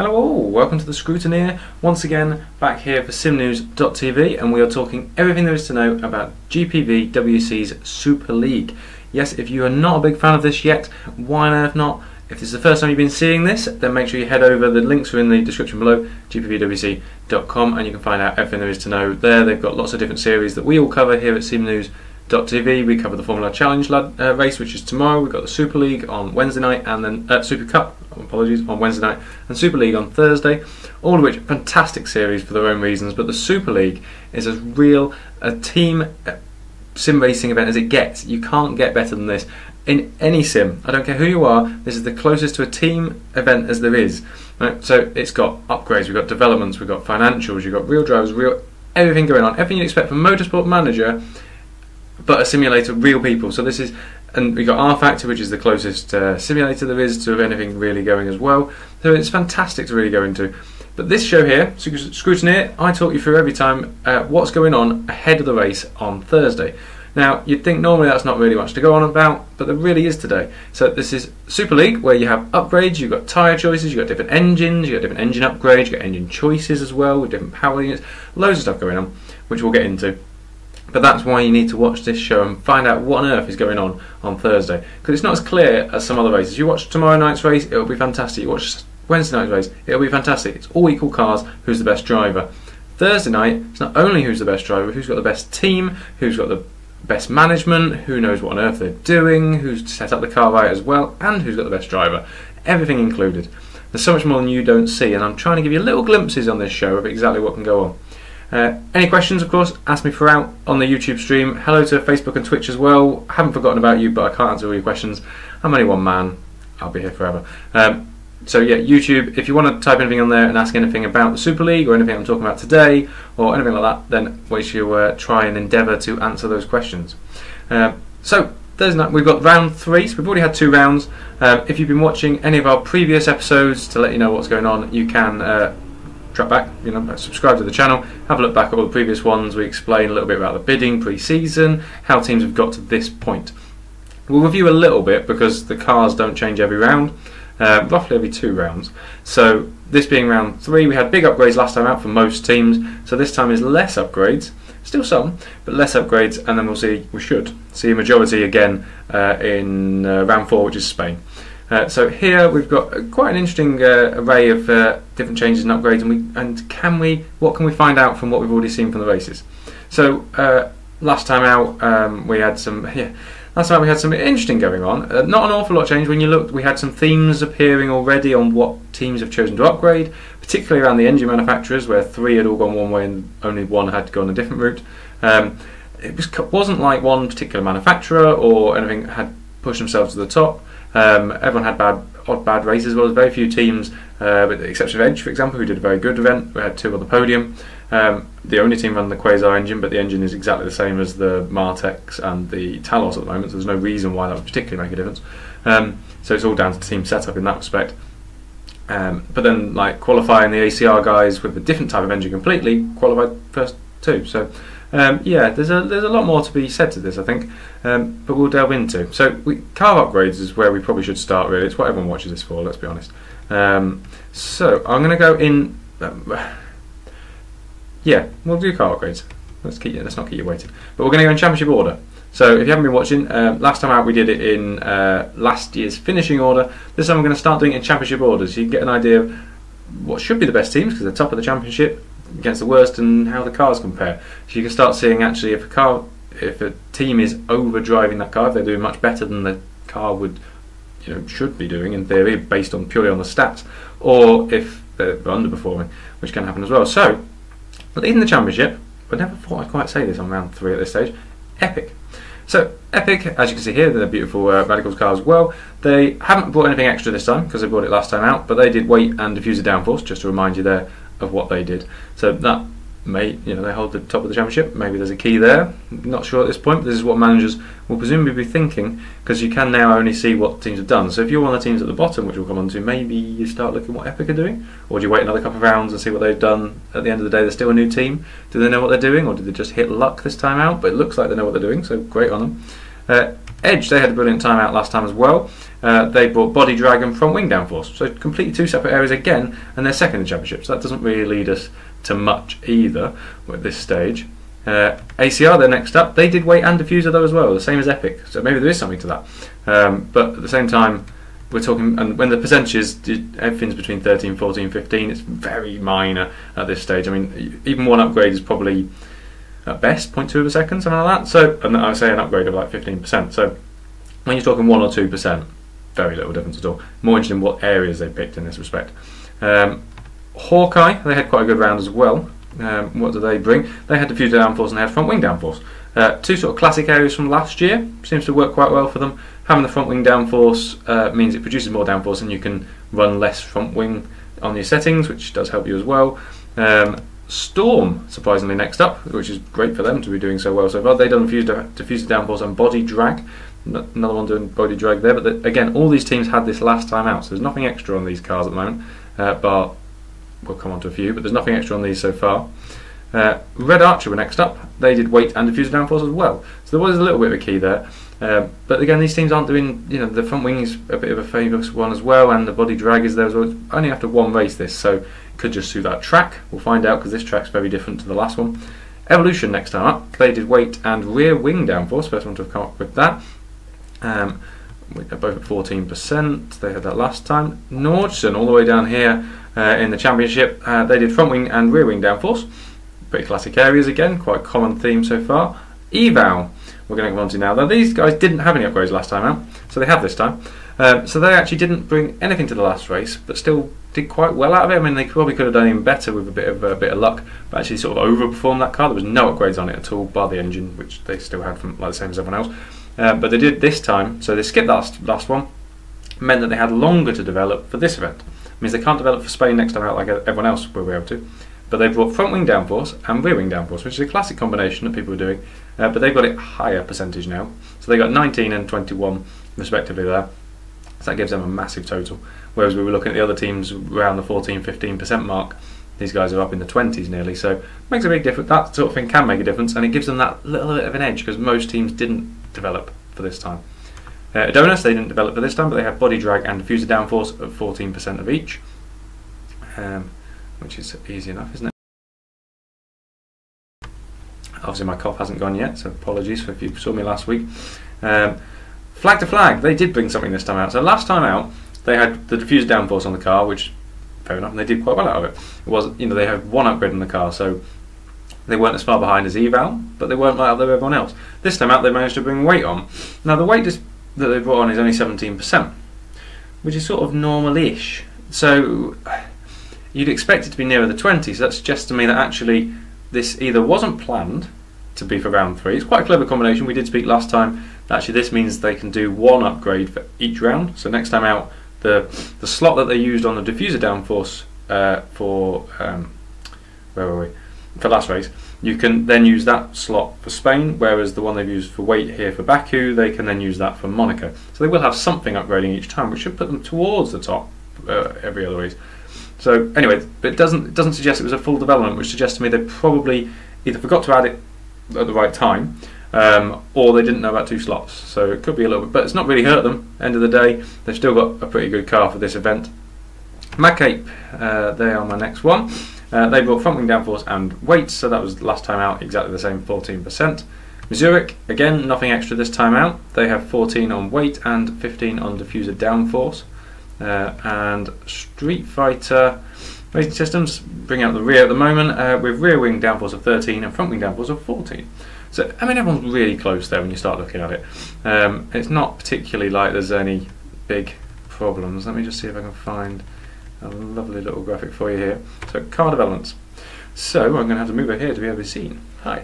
Hello all, welcome to the Scrutineer, once again back here for SimNews.TV, and we are talking everything there is to know about GPVWC's Super League. Yes, if you are not a big fan of this yet, why on earth not? If this is the first time you've been seeing this, then make sure you head over, the links are in the description below, gpvwc.com, and you can find out everything there is to know there. They've got lots of different series that we all cover here at SimNews.TV. We cover the Formula Challenge race, which is tomorrow. We've got the Super League on Wednesday night, and then Super Cup, apologies, on Wednesday night, and Super League on Thursday. All of which fantastic series for their own reasons. But the Super League is as real a team sim racing event as it gets. You can't get better than this in any sim. I don't care who you are. This is the closest to a team event as there is. Right? So it's got upgrades, we've got developments, we've got financials, you've got real drivers, real everything going on. Everything you'd expect from Motorsport Manager, but a simulator, real people. So this is, and we've got Rfactor, which is the closest simulator there is to anything really going as well. So it's fantastic to really go into. But this show here, Scrutineer, I talk you through every time what's going on ahead of the race on Thursday. Now, you'd think normally that's not really much to go on about, but there really is today. So this is Super League, where you have upgrades, you've got tyre choices, you've got different engines, you've got different engine upgrades, you've got engine choices as well, with different power units, loads of stuff going on, which we'll get into. But that's why you need to watch this show and find out what on earth is going on Thursday. Because it's not as clear as some other races. You watch tomorrow night's race, it'll be fantastic. You watch Wednesday night's race, it'll be fantastic. It's all equal cars, who's the best driver. Thursday night, it's not only who's the best driver, but who's got the best team, who's got the best management, who knows what on earth they're doing, who's set up the car right as well, and who's got the best driver. Everything included. There's so much more than you don't see, and I'm trying to give you little glimpses on this show of exactly what can go on. Any questions, of course, ask me throughout on the YouTube stream. Hello to Facebook and Twitch as well. I haven't forgotten about you, but I can't answer all your questions. I'm only one man. I'll be here forever. So yeah, YouTube, if you want to type anything on there and ask anything about the Super League or anything I'm talking about today or anything like that, then we should try and endeavour to answer those questions. So Thursday night we've got round 3, so we've already had 2 rounds. If you've been watching any of our previous episodes to let you know what's going on, you can drop back, subscribe to the channel, have a look back at all the previous ones. We explain a little bit about the bidding pre-season, how teams have got to this point. We'll review a little bit because the cars don't change every round. Roughly every 2 rounds. So this being round 3, we had big upgrades last time out for most teams, so this time is less upgrades, still some, but less upgrades, and then we should see a majority again in round 4, which is Spain. So here we've got quite an interesting array of different changes and upgrades, what can we find out from what we've already seen from the races? So last time out we had some interesting going on. Not an awful lot changed. When you looked, we had some themes appearing already on what teams have chosen to upgrade, particularly around the engine manufacturers, where 3 had all gone one way and only 1 had to go on a different route. It wasn't like one particular manufacturer or anything had pushed themselves to the top. Everyone had bad races, as well as very few teams, with the exception of Edge, for example, who did a very good event. We had 2 on the podium. The only team running the Quasar engine, but the engine is exactly the same as the Martex and the Talos at the moment, so there's no reason why that would particularly make a difference. So it's all down to team setup in that respect. But then, like qualifying the ACR guys with a different type of engine completely, qualified first too. So yeah, there's a lot more to be said to this, I think, but we'll delve into. So car upgrades is where we probably should start, really. It's what everyone watches this for, let's be honest. So I'm going to go in. Yeah, we'll do car upgrades. Let's not keep you waiting. But we're going to go in championship order. So if you haven't been watching, last time out we did it in last year's finishing order. This time we're going to start doing it in championship order, so you can get an idea of what should be the best teams, because they're top of the championship, against the worst, and how the cars compare. So you can start seeing actually if a team is overdriving that car, if they're doing much better than the car should be doing in theory, based on purely on the stats, or if they're underperforming, which can happen as well. So leading the championship, I never thought I'd quite say this on round 3 at this stage, Epic. So Epic, as you can see here, they're beautiful Radicals cars as well. They haven't brought anything extra this time because they brought it last time out, but they did weight and diffuser downforce, just to remind you there of what they did. So that may, they hold the top of the championship. Maybe there's a key there. Not sure at this point, but this is what managers will presumably be thinking, because you can now only see what teams have done. So if you're one of the teams at the bottom, which we'll come on to, maybe you start looking what Epic are doing, or do you wait another couple of rounds and see what they've done? At the end of the day, they're still a new team. Do they know what they're doing, or did they just hit luck this time out? But it looks like they know what they're doing, so great on them. Edge, they had a brilliant time out last time as well. They brought body drag and front wing downforce, so completely two separate areas again, and they're second in the championship, so that doesn't really lead us to much either at this stage. ACR, they're next up. They did weight and diffuser though as well, the same as Epic, so maybe there is something to that. But at the same time, we're talking, and when the percentages, everything's between 13, 14, 15, it's very minor at this stage. I mean, even one upgrade is probably at best 0.2 of a second, something like that. So, and I would say an upgrade of like 15%. So when you're talking 1 or 2%, very little difference at all. More interested in what areas they picked in this respect. Hawkeye, they had quite a good round as well. What did they bring? They had diffuser downforce and they had front wing downforce. Two sort of classic areas from last year, seems to work quite well for them. Having the front wing downforce means it produces more downforce and you can run less front wing on your settings, which does help you as well. Storm, surprisingly, next up, which is great for them to be doing so well so far. They've done diffuser downforce and body drag. Another one doing body drag there, but again, all these teams had this last time out, so there's nothing extra on these cars at the moment, but we'll come on to a few, but there's nothing extra on these so far. Red Archer were next up. They did weight and diffuser downforce as well, so there was a little bit of a key there. But again, these teams aren't doing, the front wing is a bit of a famous one as well, and the body drag is there as well. It's only after one race this, so it could just suit that track. We'll find out, because this track's very different to the last one. Evolution next time up. They did weight and rear wing downforce, first one to have come up with that. Both at 14%, they had that last time. Nordson, all the way down here in the championship, they did front wing and rear wing downforce. Pretty classic areas again, quite common theme so far. Eval, we're going to go on to now. Now these guys didn't have any upgrades last time out, so they have this time. So they actually didn't bring anything to the last race, but still did quite well out of it. I mean, they probably could have done even better with a bit of luck, but actually sort of overperformed that car. There was no upgrades on it at all, bar the engine, which they still had from like the same as everyone else. But they did this time, so they skipped that last one, meant that they had longer to develop for this event. It means they can't develop for Spain next time out like everyone else will be able to. But they brought front wing downforce and rear wing downforce, which is a classic combination that people are doing, but they've got it higher percentage now. So they got 19 and 21 respectively there. So that gives them a massive total. Whereas we were looking at the other teams around the 14-15% mark, these guys are up in the 20s nearly, so it makes a big difference. That sort of thing can make a difference, and it gives them that little bit of an edge, because most teams didn't develop for this time. Adonis, they didn't develop for this time, but they had body drag and diffuser downforce of 14% of each, which is easy enough, isn't it? Obviously my cough hasn't gone yet, so apologies for if you saw me last week. Flag to flag, they did bring something this time out. So last time out, they had the diffuser downforce on the car, which, fair enough, and they did quite well out of it. It was, they had one upgrade on the car, so they weren't as far behind as Eval, but they weren't right up there with everyone else. This time out, they managed to bring weight on. Now the weight that they brought on is only 17%, which is sort of normal-ish. So you'd expect it to be nearer the 20, so that suggests to me that actually this either wasn't planned to be for round 3. It's quite a clever combination. We did speak last time that actually this means they can do one upgrade for each round. So next time out, the slot that they used on the diffuser downforce for last race, you can then use that slot for Spain, whereas the one they've used for weight here for Baku, they can then use that for Monaco. So they will have something upgrading each time, which should put them towards the top every other race. So anyway, but it doesn't suggest it was a full development, which suggests to me they probably either forgot to add it at the right time, or they didn't know about 2 slots. So it could be a little bit, but it's not really hurt them. End of the day, they've still got a pretty good car for this event. Macape, they are my next one. They brought front wing downforce and weight, so that was last time out exactly the same, 14%. Zurich, again, nothing extra this time out. They have 14 on weight and 15 on diffuser downforce. And Street Fighter Racing Systems bring out the rear at the moment with rear wing downforce of 13 and front wing downforce of 14. So I mean, everyone's really close there when you start looking at it. It's not particularly like there's any big problems. Let me just see if I can find a lovely little graphic for you here. So car developments. So I'm going to have to move it here to be able to be seen. Hi.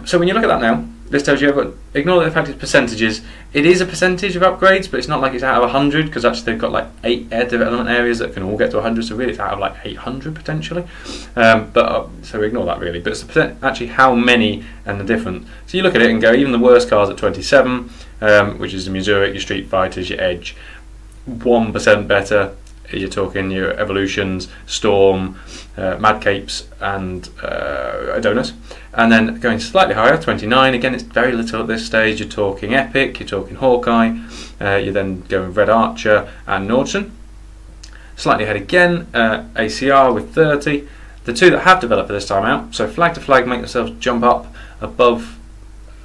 So when you look at that now, this tells you, ignore the fact it's percentages. It is a percentage of upgrades, but it's not like it's out of 100, because actually they've got like 8 air development areas that can all get to 100, so really it's out of like 800 potentially. So ignore that really, but it's actually how many and the different. So you look at it and go, even the worst cars at 27, which is the Zurich, your Street Fighters, your Edge, 1% better. you're talking your Evolutions, Storm, Madcapes and Adonis. And then going slightly higher, 29, again it's very little at this stage, you're talking Epic, you're talking Hawkeye, you're then going Red Archer and Nordson. Slightly ahead again, ACR with 30. The two that have developed for this time out, so Flag to Flag make themselves jump up above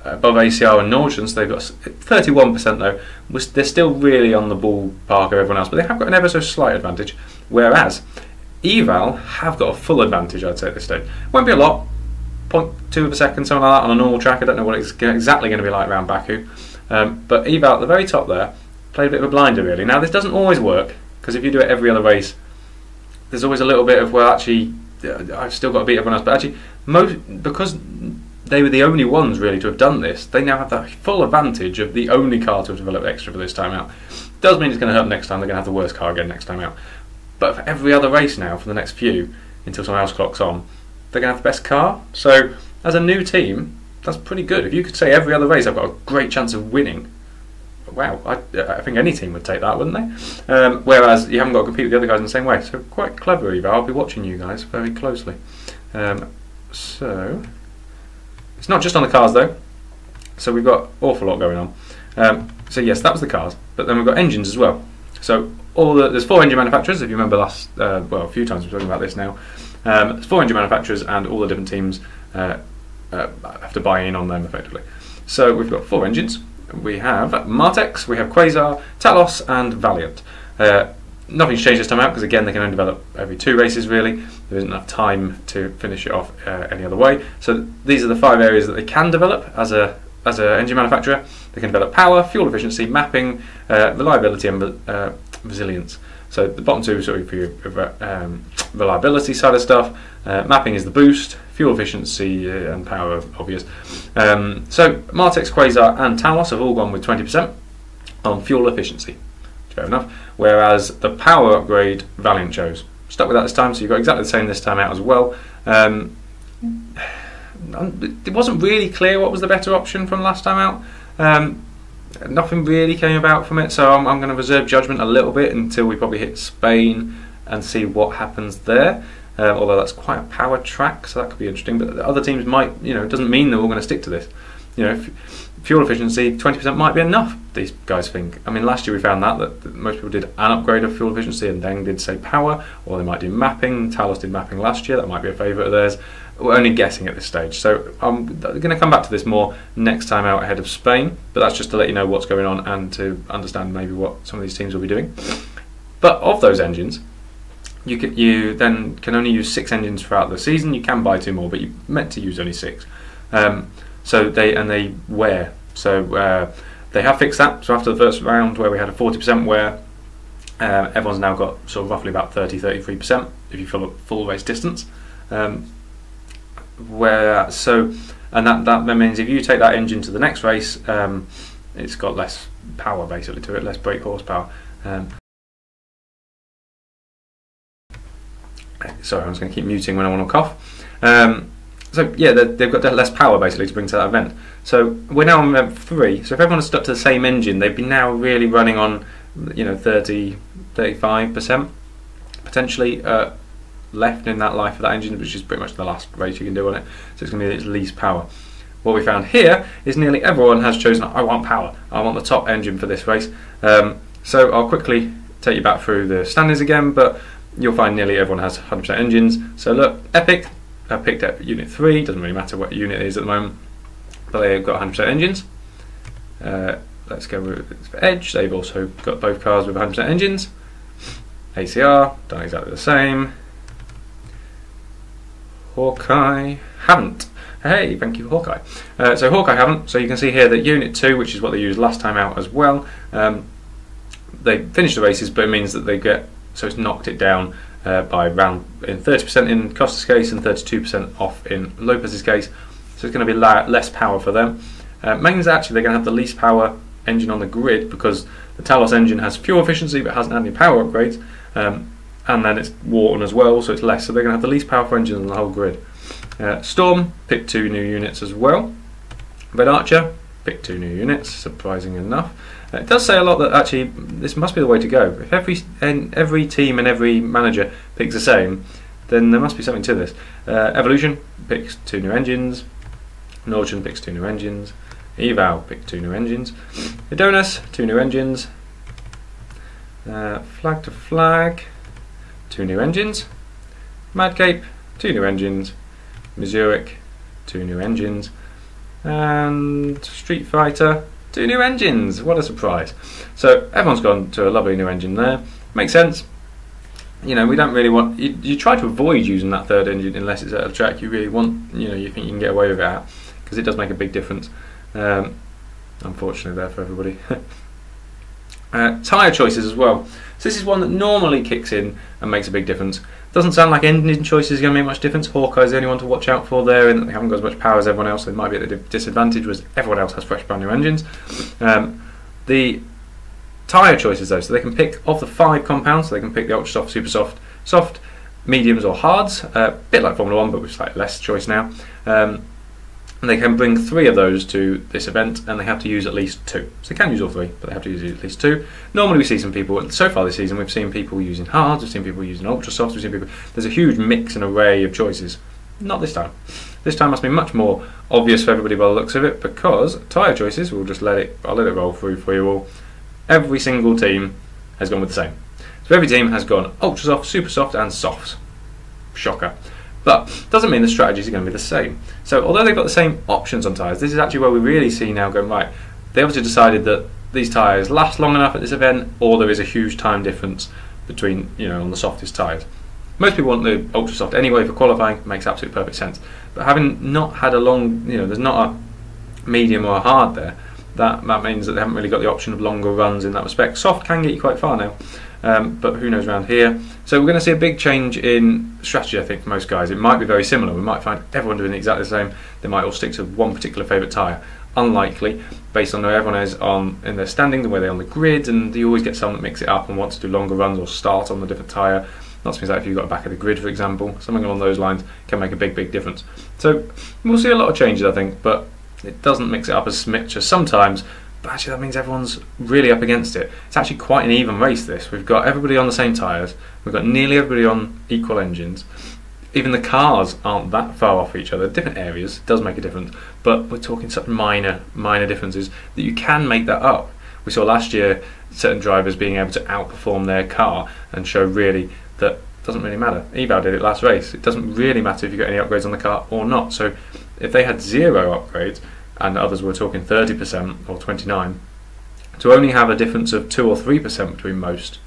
ACR and Nordson, so they've got 31% though. They're still really on the ballpark of everyone else, but they have got an ever so slight advantage, whereas Eval have got a full advantage, I'd say, at this stage. Won't be a lot, 0.2 of a second, something like that on a normal track. I don't know what it's exactly going to be like around Baku, but Eval at the very top there played a bit of a blinder really. Now this doesn't always work, because if you do it every other race, there's always a little bit of, well actually I've still got to beat everyone else, but actually because they were the only ones really to have done this, they now have the full advantage of the only car to have developed extra for this time out. Does mean it's going to hurt next time, they're going to have the worst car again next time out. But for every other race now, for the next few, until someone else clocks on, they're going to have the best car. So as a new team, that's pretty good. If you could say every other race I've got a great chance of winning, wow, I think any team would take that, wouldn't they? Whereas you haven't got to compete with the other guys in the same way. So quite clever, Eva. I'll be watching you guys very closely. So it's not just on the cars though. So we've got an awful lot going on. So yes, that was the cars, but then we've got engines as well. So there's 4 engine manufacturers. If you remember last, well, a few times we're talking about this now. There's 4 engine manufacturers, and all the different teams have to buy in on them effectively. So we've got 4 engines. We have Martex, we have Quasar, Talos and Valiant. Nothing's changed this time out because again they can only develop every 2 races really. There isn't enough time to finish it off any other way. So these are the 5 areas that they can develop as an engine manufacturer. They can develop power, fuel efficiency, mapping, reliability and resilience. So the bottom 2 are sort of for your reliability side of stuff. Mapping is the boost, fuel efficiency and power, obvious. So Martex, Quasar and Talos have all gone with 20% on fuel efficiency. Fair enough. Whereas the power upgrade, Valiant chose. Stuck with that this time, so you've got exactly the same this time out as well. It wasn't really clear what was the better option from last time out. Nothing really came about from it, so I'm going to reserve judgment a little bit until we probably hit Spain and see what happens there. Although that's quite a power track, so that could be interesting. But the other teams might, it doesn't mean they're all going to stick to this. Fuel efficiency, 20% might be enough, these guys think. I mean, last year we found that most people did an upgrade of fuel efficiency and then did, say, power, or they might do mapping. Talos did mapping last year, that might be a favourite of theirs. We're only guessing at this stage, so I'm going to come back to this more next time out ahead of Spain, but that's just to let you know what's going on and to understand maybe what some of these teams will be doing. But of those engines, you then can only use 6 engines throughout the season. You can buy 2 more, but you're meant to use only 6. So they wear. So they have fixed that. So after the first round where we had a 40% wear, everyone's now got sort of roughly about 30-33% if you fill a full race distance. And that means if you take that engine to the next race, it's got less power basically to it, less brake horsepower. Sorry, I'm just going to keep muting when I want to cough. So yeah, they've got less power basically to bring to that event. So we're now on event 3. So if everyone has stuck to the same engine, they've been now really running on 30-35% potentially left in that life of that engine, which is pretty much the last race you can do on it. So it's going to be its least power. What we found here is nearly everyone has chosen, I want power, I want the top engine for this race. So I'll quickly take you back through the standings again, but you'll find nearly everyone has 100% engines. So look, Epic have picked up Unit 3, doesn't really matter what unit it is at the moment, but they've got 100% engines. Let's go with Edge, they've also got both cars with 100% engines. ACR, done exactly the same. Hawkeye haven't. Hey, thank you, Hawkeye. So Hawkeye haven't, so you can see here that Unit 2, which is what they used last time out as well, they finished the races, but it means that they get, so it's knocked it down by around 30% in Costa's case and 32% off in Lopez's case. So it's going to be less power for them. Means actually they're going to have the least power engine on the grid because the Talos engine has fuel efficiency but hasn't had any power upgrades, and then it's Wharton as well, so it's less. So they're going to have the least powerful engine on the whole grid. Storm picked 2 new units as well. Red Archer pick 2 new units, surprising enough. It does say a lot that actually this must be the way to go. If every team and every manager picks the same, then there must be something to this. Evolution picks 2 new engines, Norwegian picks 2 new engines, Eval picks 2 new engines, Adonis 2 new engines, Flag to Flag 2 new engines, Madcape 2 new engines, Missouric 2 new engines, and Street Fighter 2 new engines. What a surprise. So everyone's gone to a lovely new engine there. Makes sense. You know, we don't really want, you try to avoid using that third engine unless it's at a track you really want, you know, you think you can get away with it at, because it does make a big difference. Unfortunately there for everybody. Tyre choices as well. So this is one that normally kicks in and makes a big difference. Doesn't sound like engine choices are going to make much difference. Hawkeye's the only one to watch out for there, and they haven't got as much power as everyone else, so they might be at a disadvantage, whereas everyone else has fresh brand new engines. The tyre choices though, so they can pick off the 5 compounds, so they can pick the ultra soft, super soft, soft, mediums or hards, a bit like Formula 1 but with slightly less choice now. And they can bring 3 of those to this event, and they have to use at least 2. So they can use all 3, but they have to use at least 2. Normally we see some people, so far this season, we've seen people using hards, we've seen people using ultra softs, we've seen people, there's a huge mix and array of choices. Not this time. This time must be much more obvious for everybody by the looks of it, because tyre choices, I'll let it roll through for you all. Every single team has gone with the same. So every team has gone ultra soft, super soft and softs. Shocker. But doesn't mean the strategies are going to be the same. So although they've got the same options on tyres, this is actually where we really see now going, right, they obviously decided that these tyres last long enough at this event, or there is a huge time difference between, you know, on the softest tyres. Most people want the ultra soft anyway for qualifying, makes absolute perfect sense. But having not had a long, you know, there's not a medium or a hard there, that means that they haven't really got the option of longer runs in that respect. Soft can get you quite far now. But who knows around here. So we're going to see a big change in strategy, I think, for most guys. It might be very similar. We might find everyone doing exactly the same. They might all stick to one particular favourite tyre. Unlikely, based on where everyone is in their standing, the way they're on the grid, and you always get someone that mix it up and wants to do longer runs or start on a different tyre. Not things like if you've got a back of the grid, for example. Something along those lines can make a big difference. So we'll see a lot of changes, I think, but it doesn't mix it up as much as sometimes. But actually that means everyone's really up against it. It's actually quite an even race, this. We've got everybody on the same tyres, we've got nearly everybody on equal engines. Even the cars aren't that far off each other. Different areas, it does make a difference, but we're talking such minor differences that you can make that up. We saw last year certain drivers being able to outperform their car and show really that it doesn't really matter. Eval did it last race. It doesn't really matter if you got any upgrades on the car or not. So if they had 0 upgrades, and others were talking 30% or 29%, to only have a difference of 2 or 3% between most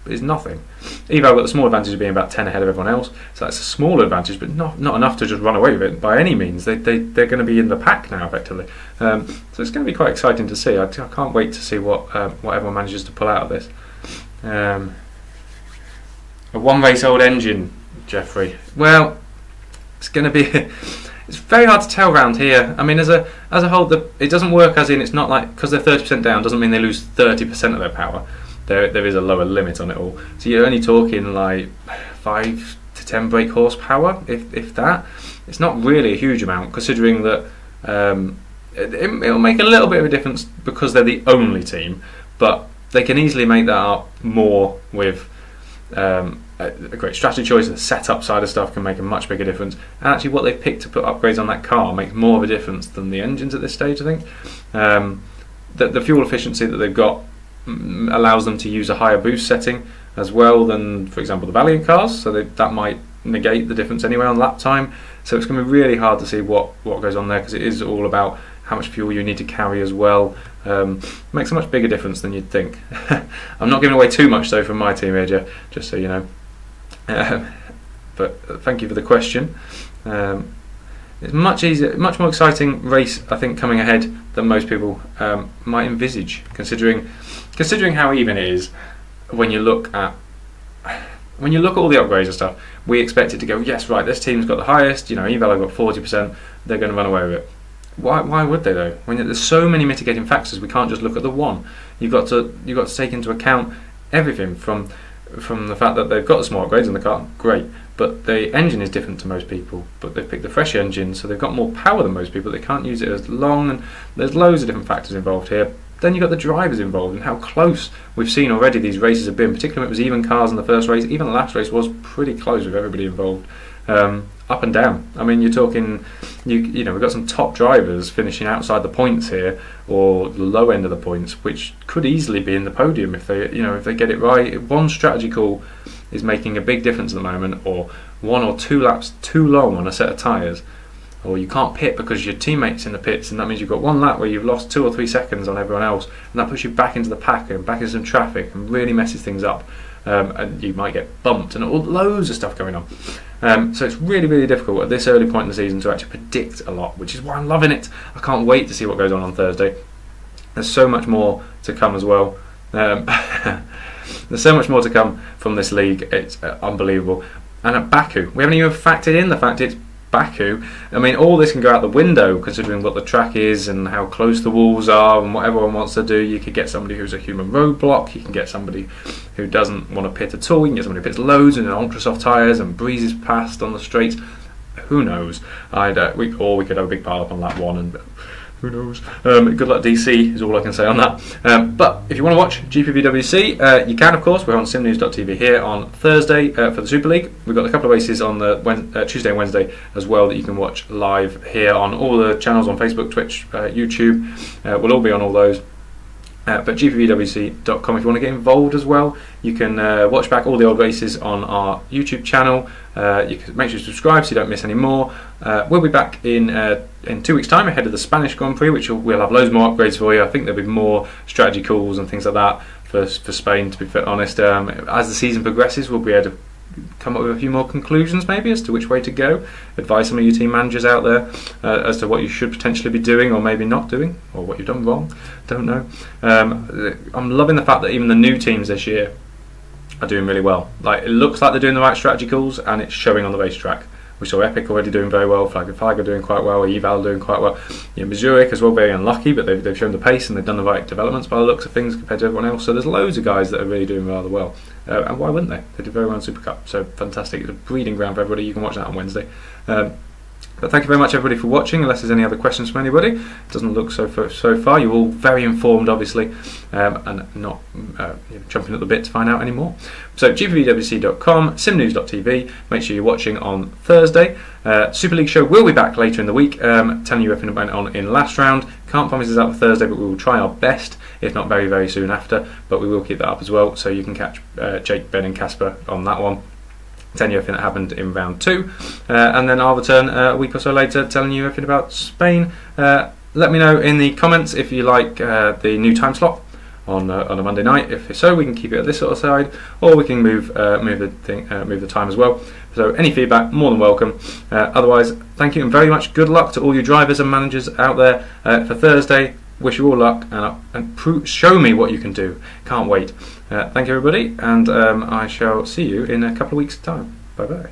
is nothing. Eval got the small advantage of being about 10 ahead of everyone else, so that's a small advantage, but not enough to just run away with it by any means. They're going to be in the pack now, effectively. So it's going to be quite exciting to see. I can't wait to see what everyone manages to pull out of this. A 1 race old engine, Jeffrey. Well, it's going to be. It's very hard to tell around here. I mean, as a whole, it doesn't work as in it's not like, because they're 30% down doesn't mean they lose 30% of their power. There is a lower limit on it all. So you're only talking like 5 to 10 brake horsepower, if that. It's not really a huge amount, considering that it'll make a little bit of a difference because they're the only team, but they can easily make that up more with a great strategy choice. The setup side of stuff can make a much bigger difference, and actually what they've picked to put upgrades on that car makes more of a difference than the engines at this stage, I think. The fuel efficiency that they've got allows them to use a higher boost setting as well than, for example, the Valiant cars, so that might negate the difference anyway on lap time. So it's going to be really hard to see what goes on there, because it is all about how much fuel you need to carry as well. Makes a much bigger difference than you'd think. I'm not giving away too much though from my team here, just so you know. But thank you for the question. It's much easier, much more exciting race, I think, coming ahead than most people might envisage, considering how even it is. When you look at all the upgrades and stuff, we expect it to go, yes, right, this team's got the highest, you know, Eval have got 40%, they're going to run away with it. Why would they though? When there's so many mitigating factors, we can't just look at the one. You've got to take into account everything from the fact that they've got the small upgrades in the car, great, but the engine is different to most people, but they've picked the fresh engine, so they've got more power than most people. They can't use it as long, and there's loads of different factors involved here. Then you've got the drivers involved and how close we've seen already these races have been, particularly when it was even cars in the first race. Even the last race was pretty close with everybody involved, up and down. I mean, you're talking, you know, we've got some top drivers finishing outside the points here, or the low end of the points, which could easily be in the podium if they, you know, if they get it right. One strategy call is making a big difference at the moment, or 1 or 2 laps too long on a set of tyres, or you can't pit because your teammate's in the pits, and that means you've got 1 lap where you've lost 2 or 3 seconds on everyone else, and that puts you back into the pack and back into some traffic and really messes things up, and you might get bumped and all loads of stuff going on. So it's really, really difficult at this early point in the season to actually predict a lot, which is why I'm loving it. I can't wait to see what goes on Thursday. There's so much more to come as well. There's so much more to come from this league. It's unbelievable. And at Baku, we haven't even factored in the fact it's Baku. I mean, all this can go out the window considering what the track is and how close the walls are and what everyone wants to do. You could get somebody who's a human roadblock, you can get somebody who doesn't want to pit at all, you can get somebody who pits loads and ultra soft tyres and breezes past on the straights. Who knows? Or we could have a big pile up on lap 1 and who knows? Good luck DC is all I can say on that. But if you want to watch GPVWC, you can, of course. We're on SimNews.TV here on Thursday for the Super League. We've got a couple of races on the Tuesday and Wednesday as well that you can watch live here on all the channels on Facebook, Twitch, YouTube. We'll all be on all those. But GPVWC.com if you want to get involved as well. You can watch back all the old races on our YouTube channel. You can make sure you subscribe so you don't miss any more. We'll be back in 2 weeks' time ahead of the Spanish Grand Prix, which we'll have loads more upgrades for you. I think there'll be more strategy calls and things like that for Spain, to be honest. As the season progresses, we'll be able to come up with a few more conclusions maybe as to which way to go, advise some of your team managers out there as to what you should potentially be doing or maybe not doing, or what you've done wrong. Don't know. I'm loving the fact that even the new teams this year are doing really well. Like, it looks like they're doing the right strategy calls and it's showing on the racetrack. We saw Epic already doing very well, Flag are doing quite well, Eval doing quite well. You know, Zurich as well, very unlucky, but they've shown the pace and they've done the right developments by the looks of things compared to everyone else. So there's loads of guys that are really doing rather well. And why wouldn't they? They did very well in Super Cup, so fantastic. It's a breeding ground for everybody. You can watch that on Wednesday. But thank you very much everybody for watching. Unless there's any other questions from anybody, it doesn't look so far. You're all very informed, obviously, and not jumping at the bit to find out any more. So GPVWC.com, SimNews.TV. Make sure you're watching on Thursday. Super League show will be back later in the week, telling you everything that went on in last round. Can't promise it's out for Thursday, but we will try our best, if not very, very soon after. But we will keep that up as well, so you can catch Jake, Ben and Casper on that one, telling you everything that happened in round 2, and then I'll return a week or so later telling you everything about Spain. Let me know in the comments if you like the new time slot on a Monday night. If so, we can keep it at this sort of side, or we can move the time as well. So any feedback, more than welcome. Otherwise, thank you and very much good luck to all you drivers and managers out there for Thursday. Wish you all luck and show me what you can do. Can't wait. Thank you everybody, and I shall see you in a couple of weeks' time. Bye bye.